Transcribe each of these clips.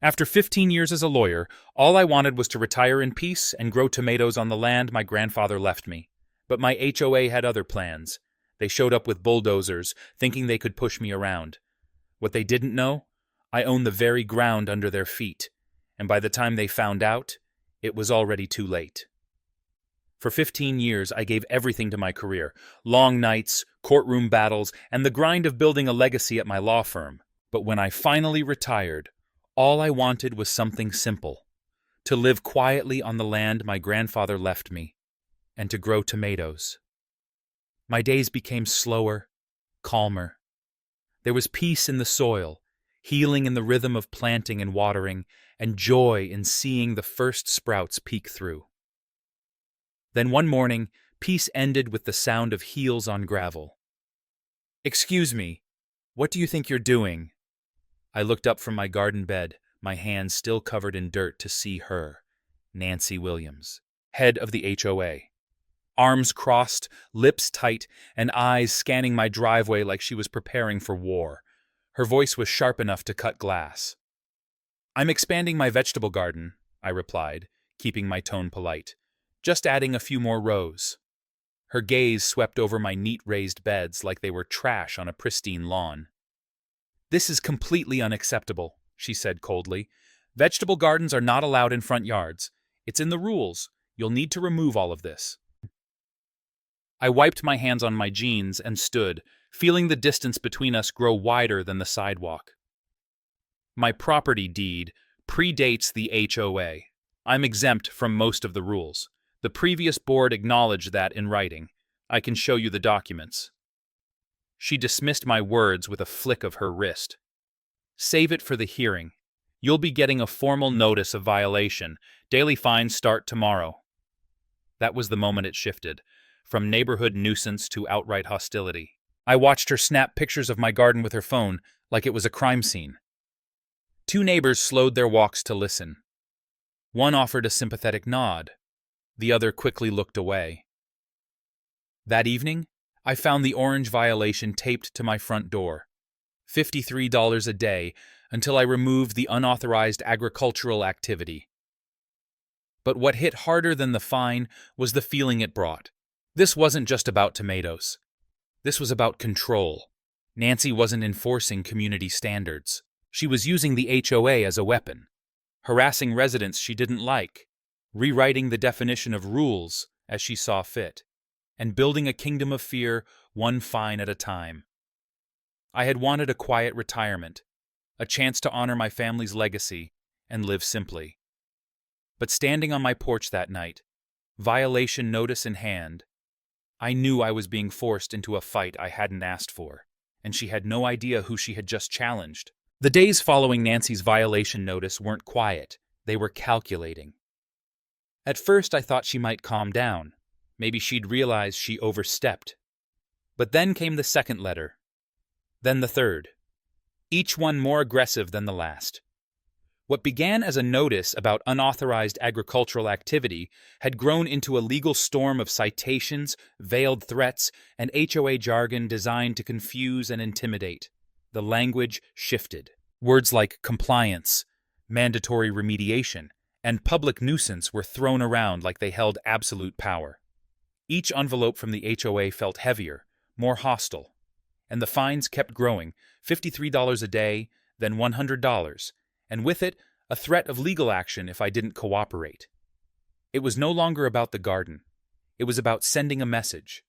After 15 years as a lawyer, all I wanted was to retire in peace and grow tomatoes on the land my grandfather left me. But my HOA had other plans. They showed up with bulldozers, thinking they could push me around. What they didn't know? I owned the very ground under their feet, and by the time they found out, it was already too late. For 15 years, I gave everything to my career: long nights, courtroom battles, and the grind of building a legacy at my law firm. But when I finally retired, all I wanted was something simple: to live quietly on the land my grandfather left me, and to grow tomatoes. My days became slower, calmer. There was peace in the soil, healing in the rhythm of planting and watering, and joy in seeing the first sprouts peek through. Then one morning, peace ended with the sound of heels on gravel. "Excuse me, what do you think you're doing?" I looked up from my garden bed, my hands still covered in dirt, to see her, Nancy Williams, head of the HOA. Arms crossed, lips tight, and eyes scanning my driveway like she was preparing for war. Her voice was sharp enough to cut glass. "I'm expanding my vegetable garden," I replied, keeping my tone polite. "Just adding a few more rows." Her gaze swept over my neat raised beds like they were trash on a pristine lawn. "This is completely unacceptable," she said coldly. "Vegetable gardens are not allowed in front yards. It's in the rules. You'll need to remove all of this." I wiped my hands on my jeans and stood, feeling the distance between us grow wider than the sidewalk. My property deed predates the HOA. I'm exempt from most of the rules. The previous board acknowledged that in writing. I can show you the documents. She dismissed my words with a flick of her wrist. "Save it for the hearing. You'll be getting a formal notice of violation. Daily fines start tomorrow." That was the moment it shifted, from neighborhood nuisance to outright hostility. I watched her snap pictures of my garden with her phone like it was a crime scene. Two neighbors slowed their walks to listen. One offered a sympathetic nod. The other quickly looked away. That evening, I found the orange violation taped to my front door. $53 a day until I removed the unauthorized agricultural activity. But what hit harder than the fine was the feeling it brought. This wasn't just about tomatoes. This was about control. Nancy wasn't enforcing community standards. She was using the HOA as a weapon, harassing residents she didn't like, rewriting the definition of rules as she saw fit, and building a kingdom of fear one fine at a time. I had wanted a quiet retirement, a chance to honor my family's legacy and live simply. But standing on my porch that night, violation notice in hand, I knew I was being forced into a fight I hadn't asked for, and she had no idea who she had just challenged. The days following Nancy's violation notice weren't quiet. They were calculating. At first, I thought she might calm down. Maybe she'd realize she overstepped. But then came the second letter. Then the third. Each one more aggressive than the last. What began as a notice about unauthorized agricultural activity had grown into a legal storm of citations, veiled threats, and HOA jargon designed to confuse and intimidate. The language shifted. Words like compliance, mandatory remediation, and public nuisance were thrown around like they held absolute power. Each envelope from the HOA felt heavier, more hostile, and the fines kept growing: $53 a day, then $100, and with it, a threat of legal action if I didn't cooperate. It was no longer about the garden. It was about sending a message.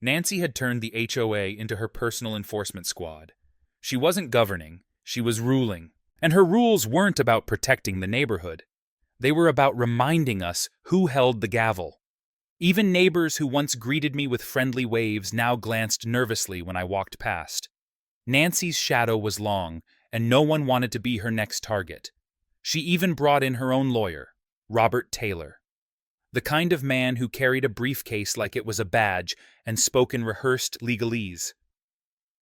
Nancy had turned the HOA into her personal enforcement squad. She wasn't governing, she was ruling. And her rules weren't about protecting the neighborhood. They were about reminding us who held the gavel. Even neighbors who once greeted me with friendly waves now glanced nervously when I walked past. Nancy's shadow was long, and no one wanted to be her next target. She even brought in her own lawyer, Robert Taylor, the kind of man who carried a briefcase like it was a badge and spoke in rehearsed legalese.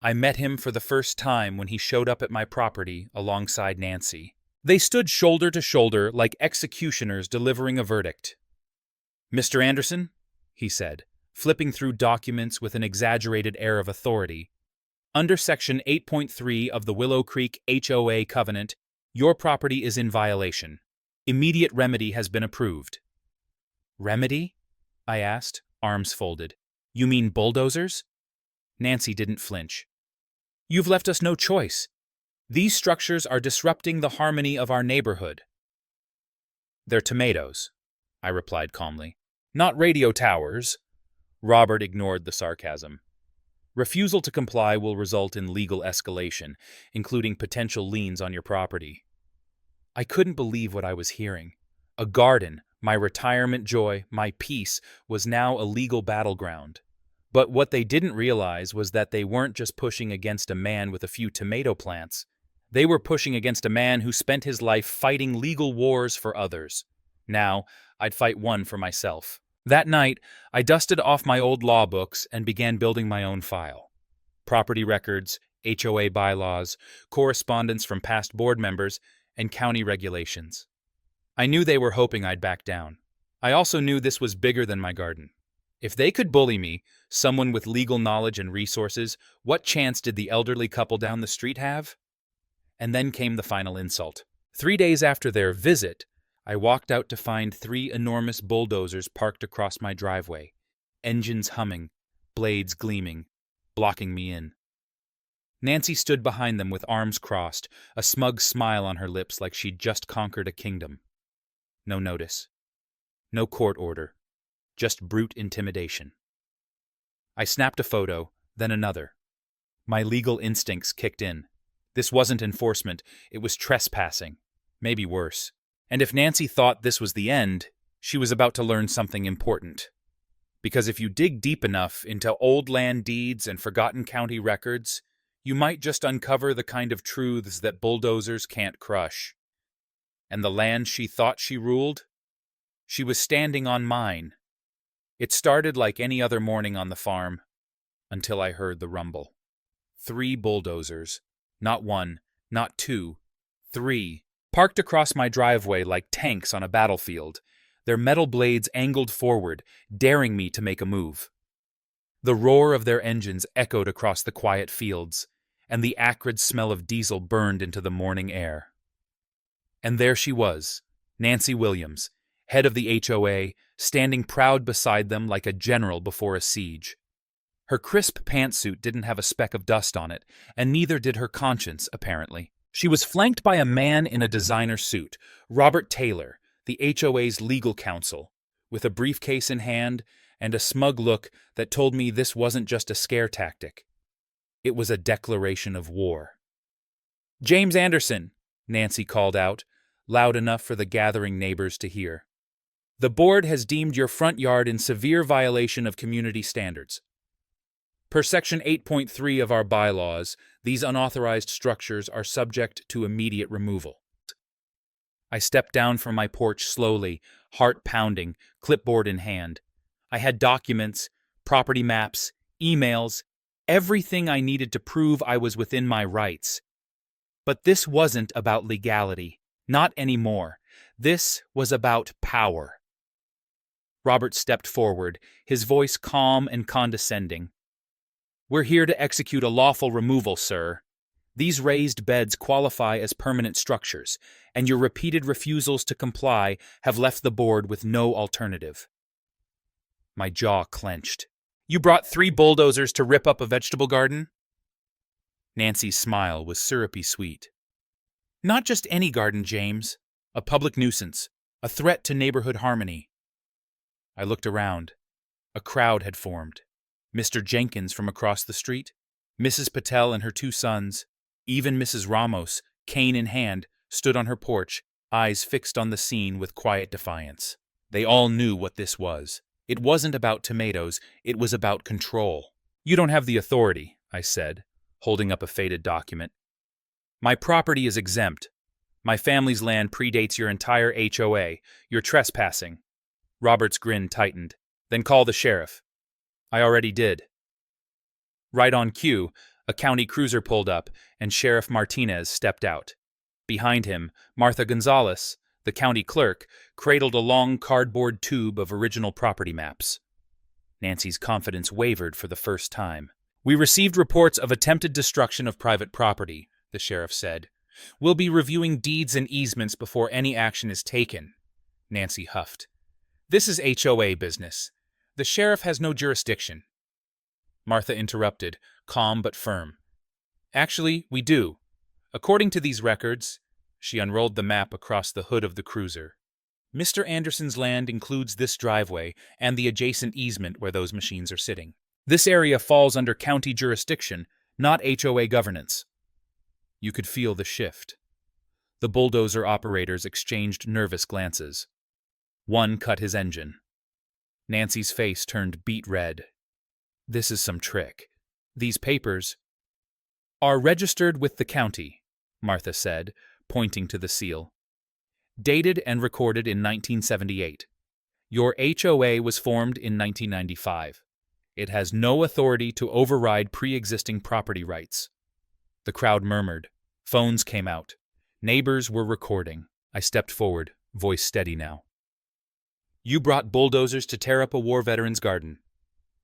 I met him for the first time when he showed up at my property alongside Nancy. They stood shoulder to shoulder like executioners delivering a verdict. "Mr. Anderson," he said, flipping through documents with an exaggerated air of authority, "under Section 8.3 of the Willow Creek HOA Covenant, Your property is in violation. Immediate remedy has been approved." "Remedy?" I asked, arms folded. "You mean bulldozers?" Nancy didn't flinch. "You've left us no choice. These structures are disrupting the harmony of our neighborhood." "They're tomatoes," I replied calmly. "Not radio towers." Robert ignored the sarcasm. "Refusal to comply will result in legal escalation, including potential liens on your property." I couldn't believe what I was hearing. A garden, my retirement joy, my peace, was now a legal battleground. But what they didn't realize was that they weren't just pushing against a man with a few tomato plants. They were pushing against a man who spent his life fighting legal wars for others. Now, I'd fight one for myself. That night, I dusted off my old law books and began building my own file. Property records, HOA bylaws, correspondence from past board members, and county regulations. I knew they were hoping I'd back down. I also knew this was bigger than my garden. If they could bully me, someone with legal knowledge and resources, what chance did the elderly couple down the street have? And then came the final insult. 3 days after their visit, I walked out to find 3 enormous bulldozers parked across my driveway, engines humming, blades gleaming, blocking me in. Nancy stood behind them with arms crossed, a smug smile on her lips like she'd just conquered a kingdom. No notice. No court order. Just brute intimidation. I snapped a photo, then another. My legal instincts kicked in. This wasn't enforcement, it was trespassing. Maybe worse. And if Nancy thought this was the end, she was about to learn something important. Because if you dig deep enough into old land deeds and forgotten county records, you might just uncover the kind of truths that bulldozers can't crush. And the land she thought she ruled? She was standing on mine. It started like any other morning on the farm, until I heard the rumble. 3 bulldozers, not 1, not 2, 3, parked across my driveway like tanks on a battlefield, their metal blades angled forward, daring me to make a move. The roar of their engines echoed across the quiet fields, and the acrid smell of diesel burned into the morning air. And there she was, Nancy Williams, head of the HOA, standing proud beside them like a general before a siege. Her crisp pantsuit didn't have a speck of dust on it, and neither did her conscience, apparently. She was flanked by a man in a designer suit, Robert Taylor, the HOA's legal counsel, with a briefcase in hand and a smug look that told me this wasn't just a scare tactic. It was a declaration of war. "James Anderson," Nancy called out, loud enough for the gathering neighbors to hear. "The board has deemed your front yard in severe violation of community standards. Per Section 8.3 of our bylaws, these unauthorized structures are subject to immediate removal." I stepped down from my porch slowly, heart pounding, clipboard in hand. I had documents, property maps, emails, everything I needed to prove I was within my rights. But this wasn't about legality, not anymore. This was about power. Robert stepped forward, his voice calm and condescending. "We're here to execute a lawful removal, sir. These raised beds qualify as permanent structures, and your repeated refusals to comply have left the board with no alternative." My jaw clenched. "You brought 3 bulldozers to rip up a vegetable garden?" Nancy's smile was syrupy sweet. "Not just any garden, James. A public nuisance. A threat to neighborhood harmony." I looked around. A crowd had formed. Mr. Jenkins from across the street, Mrs. Patel and her 2 sons, even Mrs. Ramos, cane in hand, stood on her porch, eyes fixed on the scene with quiet defiance. They all knew what this was. It wasn't about tomatoes, it was about control. "You don't have the authority," I said, holding up a faded document. "My property is exempt. My family's land predates your entire HOA. You're trespassing." Robert's grin tightened. "Then call the sheriff." "I already did." Right on cue, a county cruiser pulled up, and Sheriff Martinez stepped out. Behind him, Martha Gonzalez, the county clerk, cradled a long cardboard tube of original property maps. Nancy's confidence wavered for the first time. "We received reports of attempted destruction of private property," the sheriff said. We'll be reviewing deeds and easements before any action is taken, Nancy huffed. This is HOA business. The sheriff has no jurisdiction. Martha interrupted, calm but firm. Actually, we do. According to these records, she unrolled the map across the hood of the cruiser. Mr. Anderson's land includes this driveway and the adjacent easement where those machines are sitting. This area falls under county jurisdiction, not HOA governance. You could feel the shift. The bulldozer operators exchanged nervous glances. One cut his engine. Nancy's face turned beet red. This is some trick. These papers are registered with the county, Martha said, pointing to the seal. Dated and recorded in 1978. Your HOA was formed in 1995. It has no authority to override pre-existing property rights. The crowd murmured. Phones came out. Neighbors were recording. I stepped forward, voice steady now. You brought bulldozers to tear up a war veteran's garden.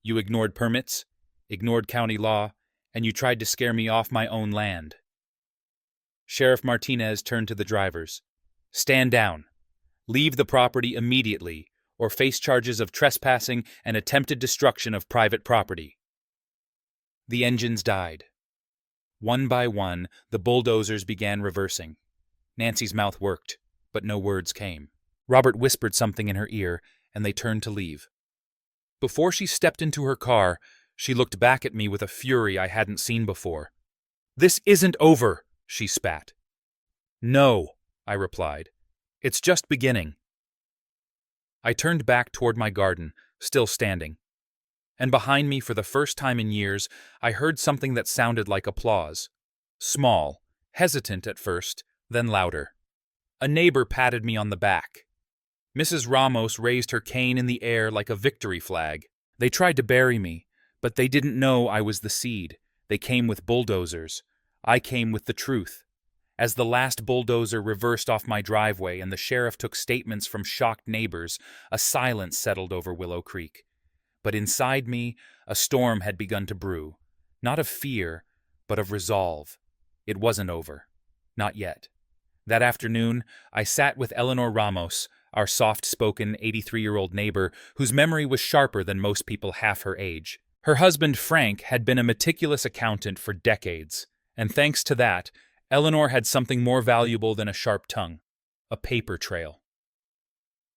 You ignored permits, ignored county law, and you tried to scare me off my own land. Sheriff Martinez turned to the drivers. Stand down. Leave the property immediately, or face charges of trespassing and attempted destruction of private property. The engines died. One by one, the bulldozers began reversing. Nancy's mouth worked, but no words came. Robert whispered something in her ear, and they turned to leave. Before she stepped into her car, she looked back at me with a fury I hadn't seen before. This isn't over, she spat. No, I replied. It's just beginning. I turned back toward my garden, still standing. And behind me, for the first time in years, I heard something that sounded like applause. Small, hesitant at first, then louder. A neighbor patted me on the back. Mrs. Ramos raised her cane in the air like a victory flag. They tried to bury me, but they didn't know I was the seed. They came with bulldozers. I came with the truth. As the last bulldozer reversed off my driveway and the sheriff took statements from shocked neighbors, a silence settled over Willow Creek. But inside me, a storm had begun to brew. Not of fear, but of resolve. It wasn't over. Not yet. That afternoon, I sat with Eleanor Ramos, our soft-spoken 83-year-old neighbor whose memory was sharper than most people half her age. Her husband, Frank, had been a meticulous accountant for decades, and thanks to that, Eleanor had something more valuable than a sharp tongue, a paper trail.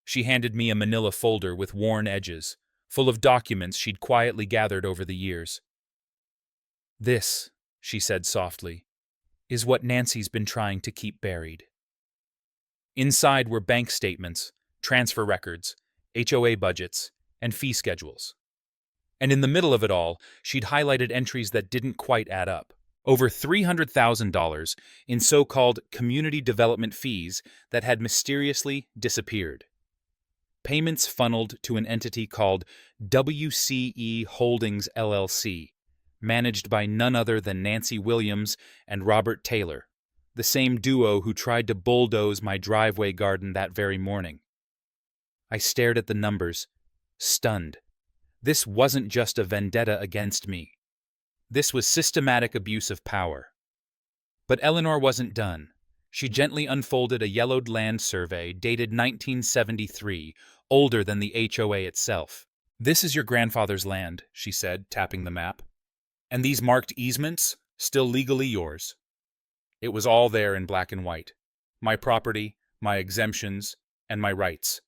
She handed me a manila folder with worn edges, full of documents she'd quietly gathered over the years. This, she said softly, is what Nancy's been trying to keep buried. Inside were bank statements, transfer records, HOA budgets, and fee schedules. And in the middle of it all, she'd highlighted entries that didn't quite add up. Over $300,000 in so-called community development fees that had mysteriously disappeared. Payments funneled to an entity called WCE Holdings LLC, managed by none other than Nancy Williams and Robert Taylor, the same duo who tried to bulldoze my driveway garden that very morning. I stared at the numbers, stunned. This wasn't just a vendetta against me. This was systematic abuse of power. But Eleanor wasn't done. She gently unfolded a yellowed land survey dated 1973, older than the HOA itself. This is your grandfather's land, she said, tapping the map. And these marked easements, still legally yours. It was all there in black and white. My property, my exemptions, and my rights.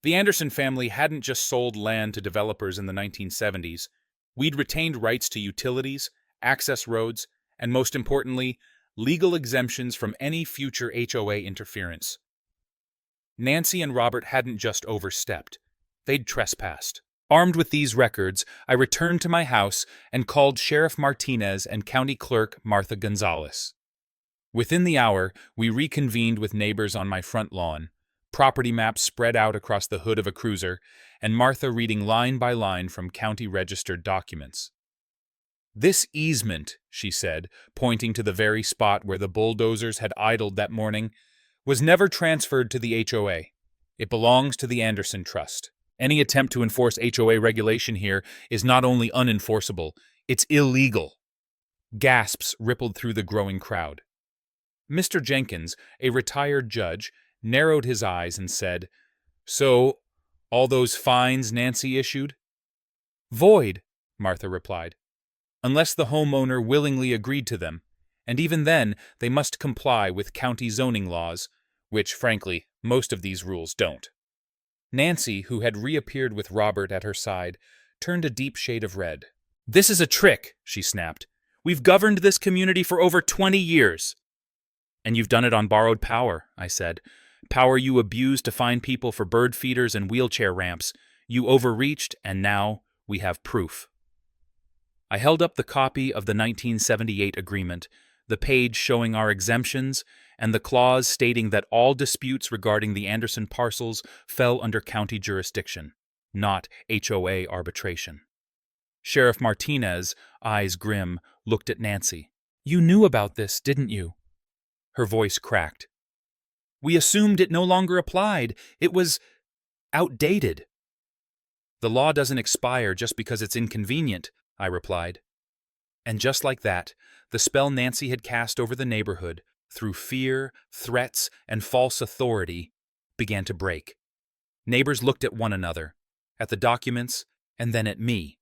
The Anderson family hadn't just sold land to developers in the 1970s. We'd retained rights to utilities, access roads, and most importantly, legal exemptions from any future HOA interference. Nancy and Robert hadn't just overstepped. They'd trespassed. Armed with these records, I returned to my house and called Sheriff Martinez and County Clerk Martha Gonzalez. Within the hour, we reconvened with neighbors on my front lawn, property maps spread out across the hood of a cruiser, and Martha reading line by line from county-registered documents. This easement, she said, pointing to the very spot where the bulldozers had idled that morning, was never transferred to the HOA. It belongs to the Anderson Trust. Any attempt to enforce HOA regulation here is not only unenforceable, it's illegal. Gasps rippled through the growing crowd. Mr. Jenkins, a retired judge, narrowed his eyes and said, "So, all those fines Nancy issued?" "Void," Martha replied, "unless the homeowner willingly agreed to them, and even then they must comply with county zoning laws, which, frankly, most of these rules don't." Nancy, who had reappeared with Robert at her side, turned a deep shade of red. "This is a trick," she snapped. "We've governed this community for over 20 years. "And you've done it on borrowed power," I said. "Power you abused to fine people for bird feeders and wheelchair ramps. You overreached, and now we have proof." I held up the copy of the 1978 agreement, the page showing our exemptions, and the clause stating that all disputes regarding the Anderson parcels fell under county jurisdiction, not HOA arbitration. Sheriff Martinez, eyes grim, looked at Nancy. "You knew about this, didn't you?" Her voice cracked. "We assumed it no longer applied. It was outdated." "The law doesn't expire just because it's inconvenient," I replied. And just like that, the spell Nancy had cast over the neighborhood, through fear, threats, and false authority, began to break. Neighbors looked at one another, at the documents, and then at me.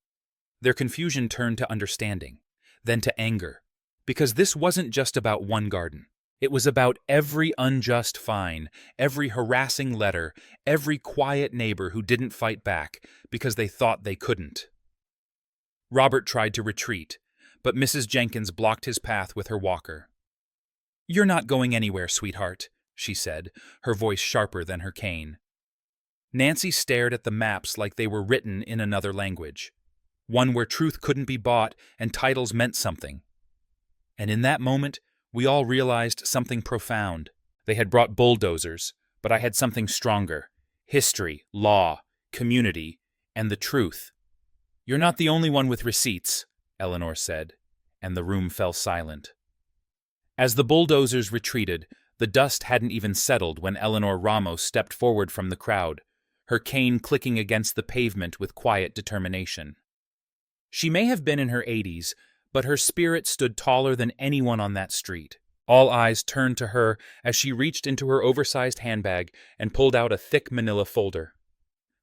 Their confusion turned to understanding, then to anger, because this wasn't just about one garden. It was about every unjust fine, every harassing letter, every quiet neighbor who didn't fight back because they thought they couldn't. Robert tried to retreat, but Mrs. Jenkins blocked his path with her walker. "You're not going anywhere, sweetheart," she said, her voice sharper than her cane. Nancy stared at the maps like they were written in another language, one where truth couldn't be bought and titles meant something. And in that moment, we all realized something profound. They had brought bulldozers, but I had something stronger: history, law, community, and the truth. "You're not the only one with receipts," Eleanor said, and the room fell silent. As the bulldozers retreated, the dust hadn't even settled when Eleanor Ramos stepped forward from the crowd, her cane clicking against the pavement with quiet determination. She may have been in her 80s, but her spirit stood taller than anyone on that street. All eyes turned to her as she reached into her oversized handbag and pulled out a thick manila folder.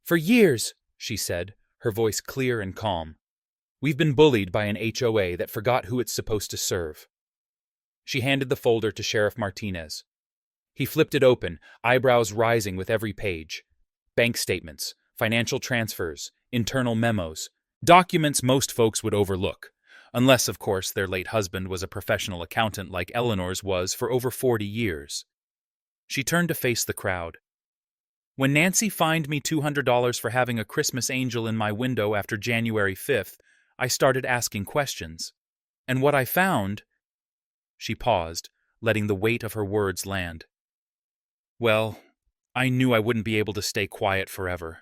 "For years," she said, her voice clear and calm, "we've been bullied by an HOA that forgot who it's supposed to serve." She handed the folder to Sheriff Martinez. He flipped it open, eyebrows rising with every page. Bank statements, financial transfers, internal memos, documents most folks would overlook, unless, of course, their late husband was a professional accountant like Eleanor's was for over 40 years. She turned to face the crowd. "When Nancy fined me $200 for having a Christmas angel in my window after January 5th, I started asking questions. And what I found—" She paused, letting the weight of her words land. "Well, I knew I wouldn't be able to stay quiet forever."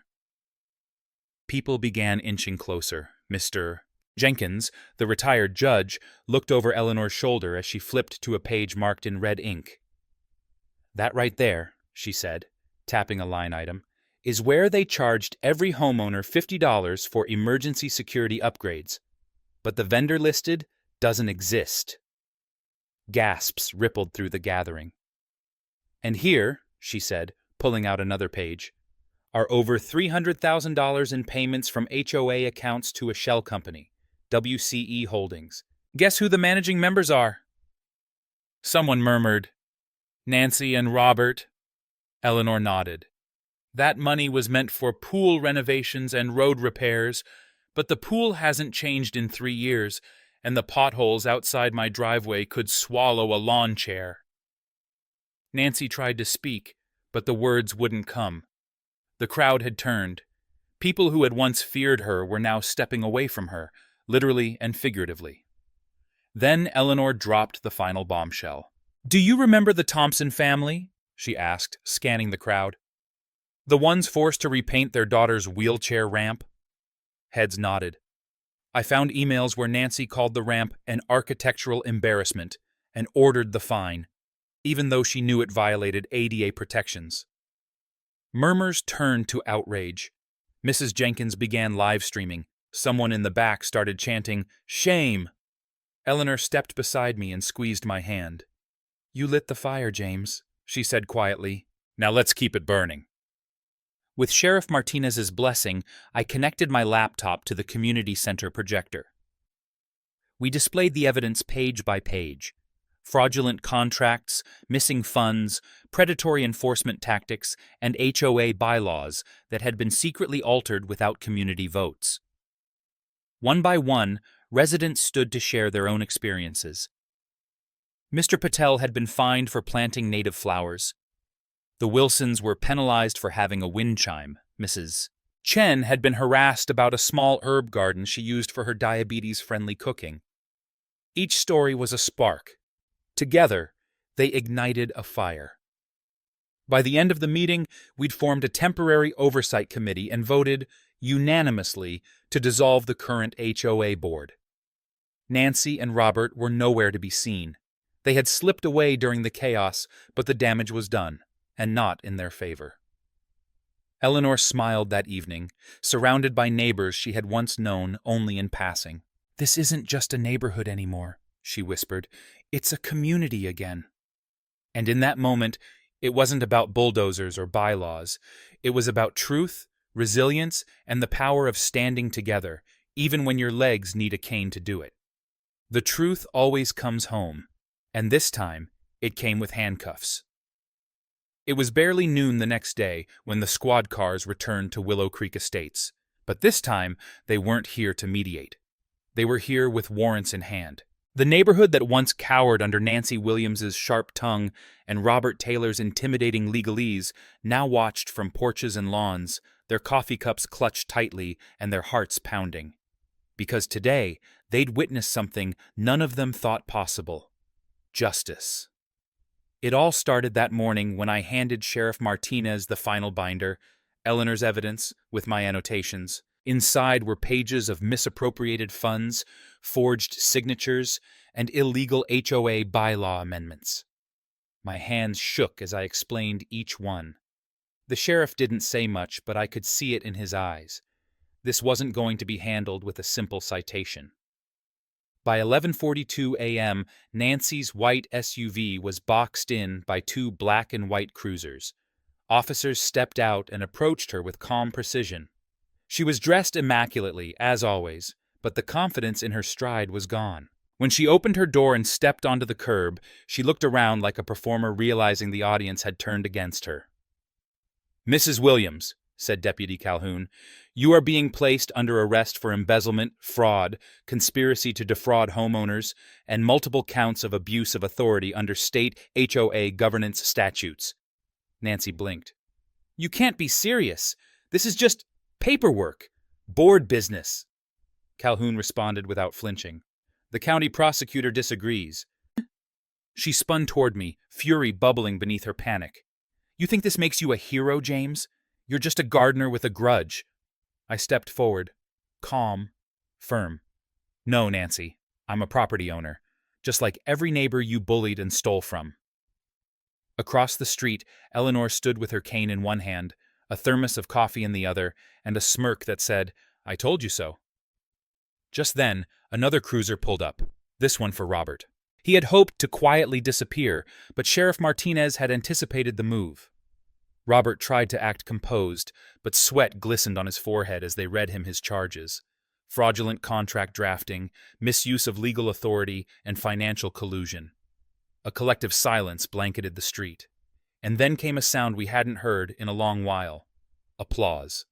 People began inching closer. Mr. Jenkins, the retired judge, looked over Eleanor's shoulder as she flipped to a page marked in red ink. "That right there," she said, tapping a line item, "is where they charged every homeowner $50 for emergency security upgrades. But the vendor listed doesn't exist." Gasps rippled through the gathering. "And here," she said, pulling out another page, "are over $300,000 in payments from HOA accounts to a shell company, WCE Holdings. Guess who the managing members are?" Someone murmured, "Nancy and Robert." Eleanor nodded. "That money was meant for pool renovations and road repairs, but the pool hasn't changed in 3 years, and the potholes outside my driveway could swallow a lawn chair." Nancy tried to speak, but the words wouldn't come. The crowd had turned. People who had once feared her were now stepping away from her, literally and figuratively. Then Eleanor dropped the final bombshell. "Do you remember the Thompson family?" she asked, scanning the crowd. "The ones forced to repaint their daughter's wheelchair ramp?" Heads nodded. I found emails where Nancy called the ramp an architectural embarrassment and ordered the fine, even though she knew it violated ADA protections. Murmurs turned to outrage. Mrs. Jenkins began live streaming. Someone in the back started chanting, "Shame!" Eleanor stepped beside me and squeezed my hand. "You lit the fire, James," she said quietly. "Now let's keep it burning." With Sheriff Martinez's blessing, I connected my laptop to the community center projector. We displayed the evidence page by page. Fraudulent contracts, missing funds, predatory enforcement tactics, and HOA bylaws that had been secretly altered without community votes. One by one, residents stood to share their own experiences. Mr. Patel had been fined for planting native flowers. The Wilsons were penalized for having a wind chime. Mrs. Chen had been harassed about a small herb garden she used for her diabetes-friendly cooking. Each story was a spark. Together, they ignited a fire. By the end of the meeting, we'd formed a temporary oversight committee and voted, unanimously, to dissolve the current HOA board. Nancy and Robert were nowhere to be seen. They had slipped away during the chaos, but the damage was done, and not in their favor. Eleanor smiled that evening, surrounded by neighbors she had once known only in passing. "This isn't just a neighborhood anymore," she whispered. "It's a community again." And in that moment, it wasn't about bulldozers or bylaws. It was about truth, resilience, and the power of standing together, even when your legs need a cane to do it. The truth always comes home, and this time, it came with handcuffs. It was barely noon the next day when the squad cars returned to Willow Creek Estates, but this time they weren't here to mediate. They were here with warrants in hand. The neighborhood that once cowered under Nancy Williams's sharp tongue and Robert Taylor's intimidating legalese now watched from porches and lawns, their coffee cups clutched tightly and their hearts pounding. Because today, they'd witnessed something none of them thought possible. Justice. It all started that morning when I handed Sheriff Martinez the final binder, Eleanor's evidence, with my annotations. Inside were pages of misappropriated funds, forged signatures, and illegal HOA bylaw amendments. My hands shook as I explained each one. The sheriff didn't say much, but I could see it in his eyes. This wasn't going to be handled with a simple citation. By 11:42 a.m., Nancy's white SUV was boxed in by two black and white cruisers. Officers stepped out and approached her with calm precision. She was dressed immaculately, as always, but the confidence in her stride was gone. When she opened her door and stepped onto the curb, she looked around like a performer realizing the audience had turned against her. "Mrs. Williams," said Deputy Calhoun, "you are being placed under arrest for embezzlement, fraud, conspiracy to defraud homeowners, and multiple counts of abuse of authority under state HOA governance statutes." Nancy blinked. "You can't be serious. This is just paperwork. Board business." Calhoun responded without flinching. "The county prosecutor disagrees." She spun toward me, fury bubbling beneath her panic. "You think this makes you a hero, James? You're just a gardener with a grudge." I stepped forward, calm, firm. "No, Nancy, I'm a property owner, just like every neighbor you bullied and stole from." Across the street, Eleanor stood with her cane in one hand, a thermos of coffee in the other, and a smirk that said, "I told you so." Just then, another cruiser pulled up, this one for Robert. He had hoped to quietly disappear, but Sheriff Martinez had anticipated the move. Robert tried to act composed, but sweat glistened on his forehead as they read him his charges: fraudulent contract drafting, misuse of legal authority, and financial collusion. A collective silence blanketed the street. And then came a sound we hadn't heard in a long while: applause.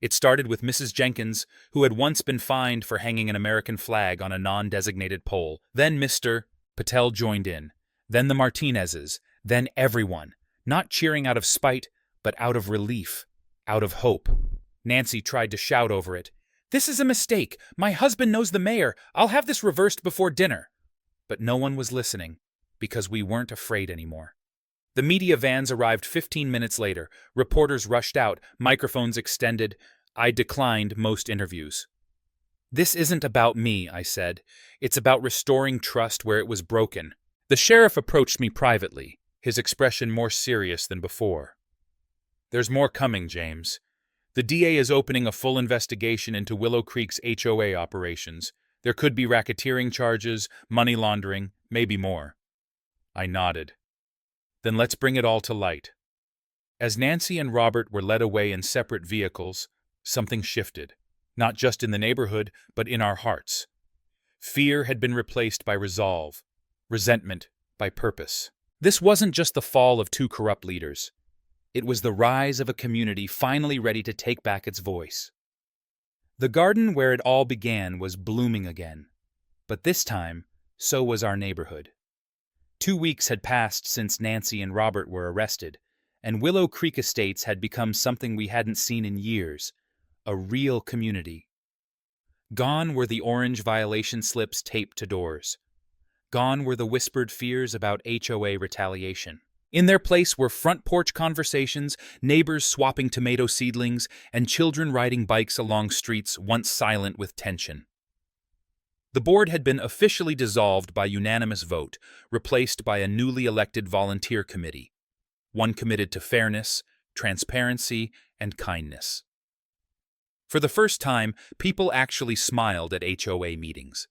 It started with Mrs. Jenkins, who had once been fined for hanging an American flag on a non-designated pole. Then Mr. Patel joined in. Then the Martinezes. Then everyone. Not cheering out of spite, but out of relief, out of hope. Nancy tried to shout over it. "This is a mistake. My husband knows the mayor. I'll have this reversed before dinner." But no one was listening, because we weren't afraid anymore. The media vans arrived 15 minutes later. Reporters rushed out, microphones extended. I declined most interviews. "This isn't about me," I said. "It's about restoring trust where it was broken." The sheriff approached me privately, his expression more serious than before. "There's more coming, James. The DA is opening a full investigation into Willow Creek's HOA operations. There could be racketeering charges, money laundering, maybe more." I nodded. Then let's bring it all to light. As Nancy and Robert were led away in separate vehicles, something shifted, not just in the neighborhood, but in our hearts. Fear had been replaced by resolve, resentment by purpose. This wasn't just the fall of two corrupt leaders. It was the rise of a community finally ready to take back its voice. The garden where it all began was blooming again, but this time, so was our neighborhood. 2 weeks had passed since Nancy and Robert were arrested, and Willow Creek Estates had become something we hadn't seen in years, a real community. Gone were the orange violation slips taped to doors. Gone were the whispered fears about HOA retaliation. In their place were front porch conversations, neighbors swapping tomato seedlings, and children riding bikes along streets once silent with tension. The board had been officially dissolved by unanimous vote, replaced by a newly elected volunteer committee, one committed to fairness, transparency, and kindness. For the first time, people actually smiled at HOA meetings.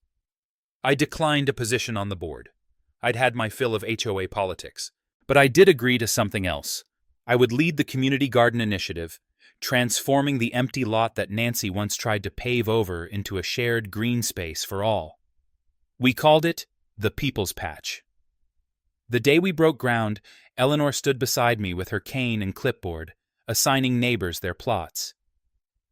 I declined a position on the board. I'd had my fill of HOA politics. But I did agree to something else. I would lead the community garden initiative, transforming the empty lot that Nancy once tried to pave over into a shared green space for all. We called it the People's Patch. The day we broke ground, Eleanor stood beside me with her cane and clipboard, assigning neighbors their plots.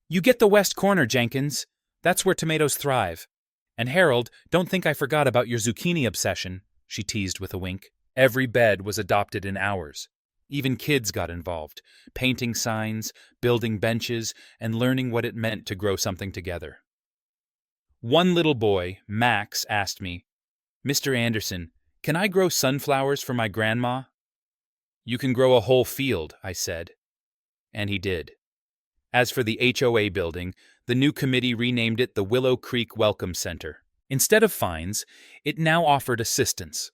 "You get the west corner, Jenkins. That's where tomatoes thrive. And Harold, don't think I forgot about your zucchini obsession," she teased with a wink. Every bed was adopted in hours. Even kids got involved, painting signs, building benches, and learning what it meant to grow something together. One little boy, Max, asked me, "Mr. Anderson, can I grow sunflowers for my grandma?" "You can grow a whole field," I said. And he did. As for the HOA building, the new committee renamed it the Willow Creek Welcome Center. Instead of fines, it now offered assistance.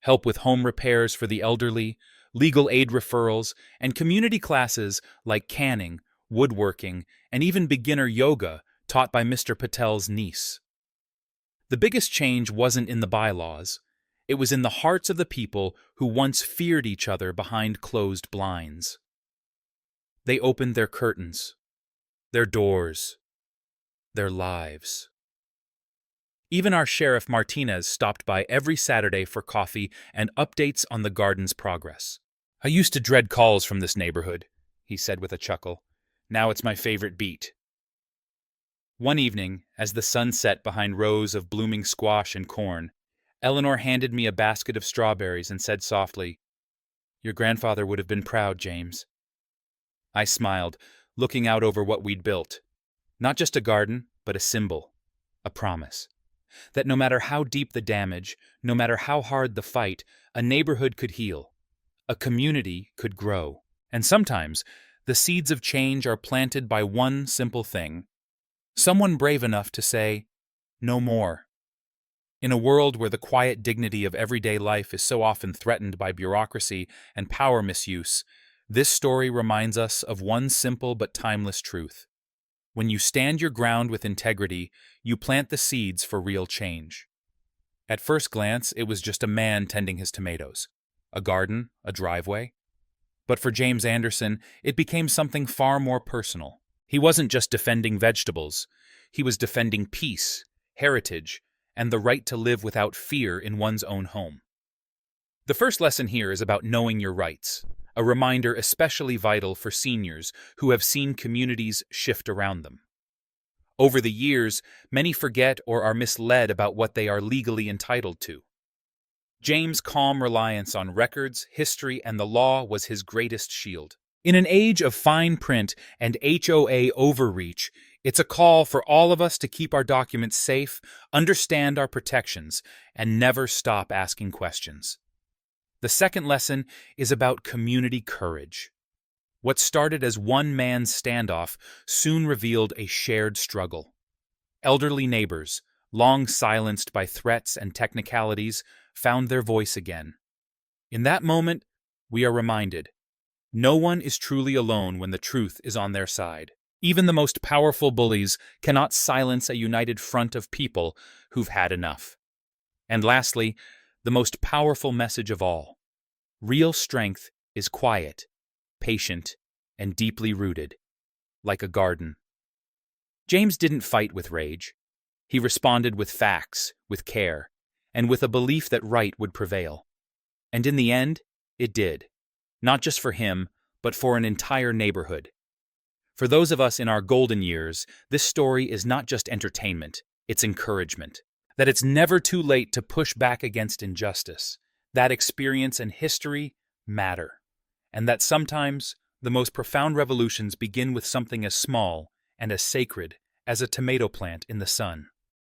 Help with home repairs for the elderly, legal aid referrals, and community classes like canning, woodworking, and even beginner yoga taught by Mr. Patel's niece. The biggest change wasn't in the bylaws. It was in the hearts of the people who once feared each other behind closed blinds. They opened their curtains, their doors, their lives. Even our Sheriff Martinez stopped by every Saturday for coffee and updates on the garden's progress. "I used to dread calls from this neighborhood," he said with a chuckle. "Now it's my favorite beat." One evening, as the sun set behind rows of blooming squash and corn, Eleanor handed me a basket of strawberries and said softly, "Your grandfather would have been proud, James." I smiled, looking out over what we'd built. Not just a garden, but a symbol, a promise. That no matter how deep the damage, no matter how hard the fight, a neighborhood could heal. A community could grow. And sometimes, the seeds of change are planted by one simple thing. Someone brave enough to say, "No more." In a world where the quiet dignity of everyday life is so often threatened by bureaucracy and power misuse, this story reminds us of one simple but timeless truth. When you stand your ground with integrity, you plant the seeds for real change. At first glance, it was just a man tending his tomatoes. A garden, a driveway. But for James Anderson, it became something far more personal. He wasn't just defending vegetables. He was defending peace, heritage, and the right to live without fear in one's own home. The first lesson here is about knowing your rights, a reminder especially vital for seniors who have seen communities shift around them. Over the years, many forget or are misled about what they are legally entitled to. James' calm reliance on records, history, and the law was his greatest shield. In an age of fine print and HOA overreach, it's a call for all of us to keep our documents safe, understand our protections, and never stop asking questions. The second lesson is about community courage. What started as one man's standoff soon revealed a shared struggle. Elderly neighbors, long silenced by threats and technicalities, found their voice again. In that moment, we are reminded, no one is truly alone when the truth is on their side. Even the most powerful bullies cannot silence a united front of people who've had enough. And lastly, the most powerful message of all. Real strength is quiet, patient, and deeply rooted, like a garden. James didn't fight with rage. He responded with facts, with care, and with a belief that right would prevail. And in the end, it did. Not just for him, but for an entire neighborhood. For those of us in our golden years, this story is not just entertainment, it's encouragement. That it's never too late to push back against injustice. That experience and history matter. And that sometimes the most profound revolutions begin with something as small and as sacred as a tomato plant in the sun.